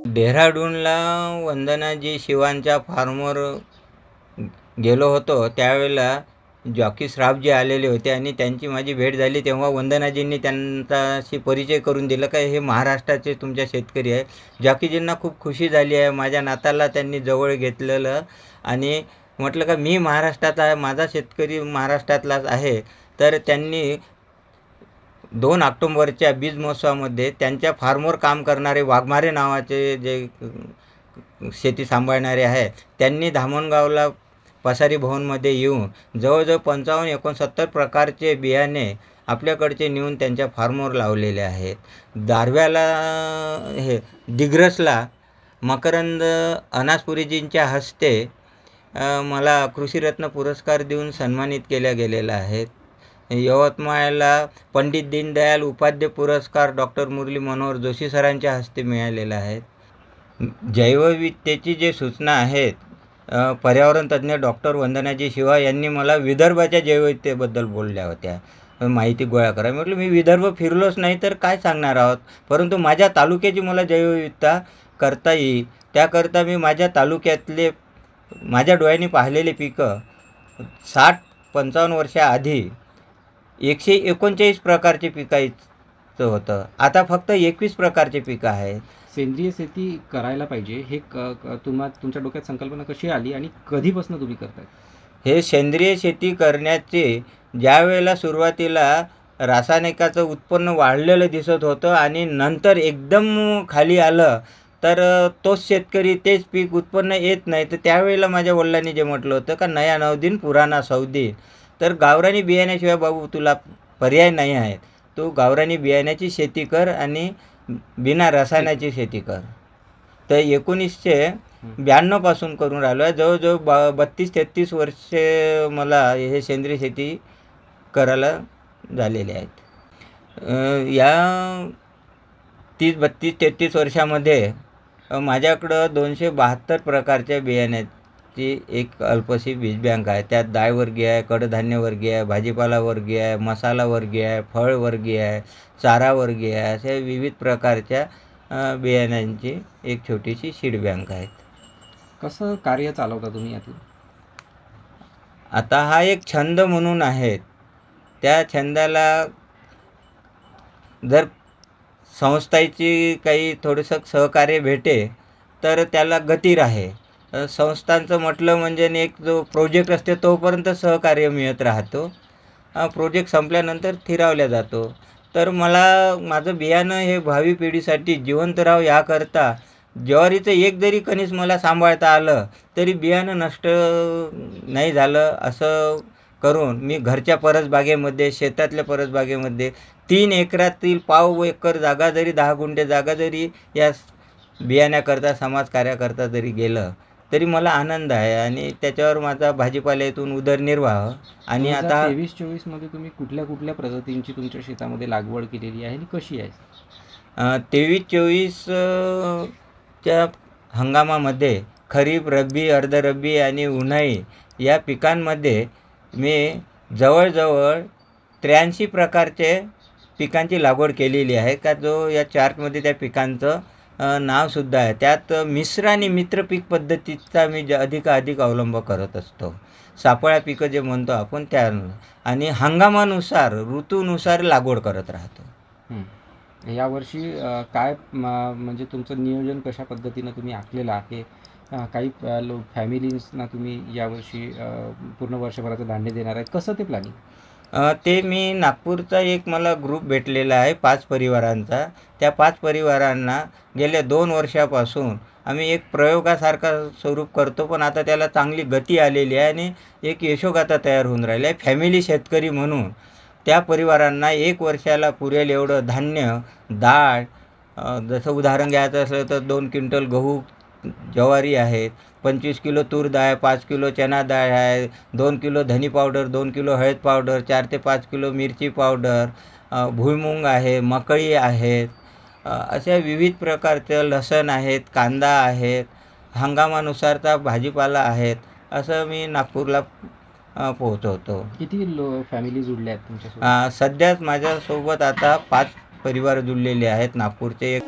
डेहराडूनला वंदनाजी शिवांच्या फार्मवर गेलो होतो. त्यावेळेला जॉकी श्रॉफजी आलेले होते आणि त्यांची माझी भेट झाली. तेव्हा वंदनाजींनी त्यांच्याशी परिचय करून दिला का हे महाराष्ट्राचे तुमच्या शेतकरी आहे. जॉकीजींना खूप खुशी झाली आहे. माझ्या नाताला त्यांनी जवळ घेतलेलं आणि म्हटलं का मी महाराष्ट्रात आहे, माझा शेतकरी महाराष्ट्रातलाच आहे. तर त्यांनी 2 ऑक्टोबरच्या बीज महोत्सवामध्ये त्यांच्या फार्मवर काम करणारे वाघमारे नावाचे जे शेती सांभाळणारे आहे, त्यांनी धामणगावला पसारी भवनमध्ये येऊन जवळजवळ 55-69 प्रकारचे बियाणे आपल्याकडचे नेऊन त्यांच्या फार्मवर लावलेले आहेत. दारव्याला हे दिग्रसला मकरंद अनासपुरीजींच्या हस्ते मला कृषीरत्न पुरस्कार देऊन सन्मानित केल्या गेलेला आहे. यवतमाळला पंडित दीनदयाल उपाध्याय पुरस्कार डॉक्टर मुरली मनोहर जोशी सरांच्या हस्ते मिळालेला आहे. जैवविविधतेची जे सूचना आहेत, पर्यावरण तज्ज्ञ डॉक्टर वंदनाजी शिवा यांनी मला विदर्भाच्या जैवविविधतेबद्दल बोलल्या होत्या. माहिती गोळा करा. म्हटलं मी विदर्भ फिरलोच नाही तर काय सांगणार आहोत, परंतु माझ्या तालुक्याची मला जैवविविधता करता येईल त्याकरता मी माझ्या तालुक्यातले माझ्या डोळ्यांनी पाहिलेले पिकं 60-55 वर्षाआधी 139 प्रकारचे पिकायचं होतं. आता फक्त 21 प्रकारचे पिकं आहेत. सेंद्रिय शेती करायला पाहिजे हे तुमच्या डोक्यात संकल्पना कशी आली आणि कधीपासून तुम्ही करताय? हे सेंद्रिय शेती करण्याचे ज्यावेळेला सुरुवातीला रासायनिकाचं उत्पन्न वाढलेलं दिसत होतं आणि नंतर एकदम खाली आलं तर तोच शेतकरी तेच पीक उत्पन्न येत नाही. तर त्यावेळेला माझ्या वडिलांनी जे म्हटलं होतं का नया नवदीन पुराणा सौदीन. तर गावरानी बियाण्याशिवाय बाबू तुला पर्याय नाही आहे. तू गावरानी बियाण्याची शेती कर आणि बिना रसायनाची शेती कर. तर 1992 पासून करून राहिलो आहे. जवळजवळ 32-33 वर्षे मला हे सेंद्रिय शेती करायला झालेले आहेत. या 32-33 वर्षामध्ये माझ्याकडं 272 प्रकारच्या बियाण्याची एक अल्पशी बीज बँक आहे. त्यात डाळवर्गीय आहे, कडधान्यवर्गीय आहे, भाजीपालावर्गीय आहे, मसालावर्गीय आहे, फळवर्गीय आहे, चारावर्गीय आहे, अशा विविध प्रकारच्या बियाण्यांची एक छोटीशी सीड बँक आहे. कसं कार्य चालवता तुम्ही यातून? आता हा एक छंद म्हणून आहे. त्या छंदाला जर संस्थेची काही थोडंसं सहकार्य भेटे तर त्याला गती राहे. संस्थांचं म्हटलं म्हणजे एक जो प्रोजेक्ट असते तोपर्यंत सहकार्य मिळत राहतो. प्रोजेक्ट संपल्यानंतर थिरावल्या जातो. तर मला माझं बियाणं हे भावी पिढीसाठी जिवंत राहावं याकरता ज्वारीचं एक जरी कणीस मला सांभाळता आलं तरी बियाणं नष्ट नाही झालं असं करून मी घरच्या परसबागेमध्ये, शेतातल्या परसबागेमध्ये 3 एकरातील पाव एकर जागा जरी 10 गुंठे जागा जरी या बियाण्याकरता समाजकार्याकरता जरी गेलं तरी मला आनंद आहे आणि त्याच्यावर माझा भाजीपाल्यातून उदरनिर्वाह. आणि आता 23-24 मध्ये तुम्ही कुठल्या कुठल्या प्रजातींची तुमच्या शेतामध्ये लागवड केलेली आहे आणि कशी आहे? 23-24 च्या हंगामामध्ये खरीप, रब्बी, अर्धरब्बी आणि उन्हाळी या पिकांमध्ये मी जवळजवळ 83 प्रकारचे पिकांची लागवड केलेली आहे. का जो या चार्टमध्ये त्या पिकांचं नावसुद्धा आहे. त्यात मिश्र आणि मित्र पीक पद्धतीचा मी अधिकाधिक अवलंब करत असतो. सापळा पिकं जे म्हणतो आपण त्या आणि हंगामानुसार ऋतूनुसार लागवड करत राहतो. यावर्षी काय म्हणजे तुमचं नियोजन कशा पद्धतीनं तुम्ही आखलेलं आहे? काही फॅमिलीजना तुम्ही यावर्षी पूर्ण वर्षभराचं धान्य देणार आहेत, कसं ते प्लॅनिंग? ते मी नागपूरचा एक मला ग्रुप भेटलेला आहे 5 परिवारांचा. त्या 5 परिवारांना गेल्या 2 वर्षापासून आम्ही एक प्रयोगासारखा स्वरूप करतो, पण आता त्याला चांगली गती आलेली आहे आणि एक यशोगाथा तयार होऊन राहिली आहे. फॅमिली शेतकरी म्हणून त्या परिवारांना 1 वर्षाला पुरेल एवढं धान्य, डाळ, जसं उदाहरण घ्यायचं असलं तर 2 क्विंटल गहू ज्वारी आहेत, 25 किलो तूर डाळ, 5 किलो चना डाळ आहे, 2 किलो धनी पावडर, 2 किलो हळद पावडर, 4 ते 5 किलो मिरची पावडर, भुईमुंग आहे, मकई आहेत, अशा विविध प्रकारचं लसण आहेत, कांदा आहेत, हंगामानुसारचा भाजीपाला आहेत, असं मी नागपूरला पोहोचवतो. किती फॅमिली जुळल्या आहेत तुमच्यासोबत? सध्याच माझ्यासोबत आता 5 परिवार जुळलेले आहेत नागपूरचे.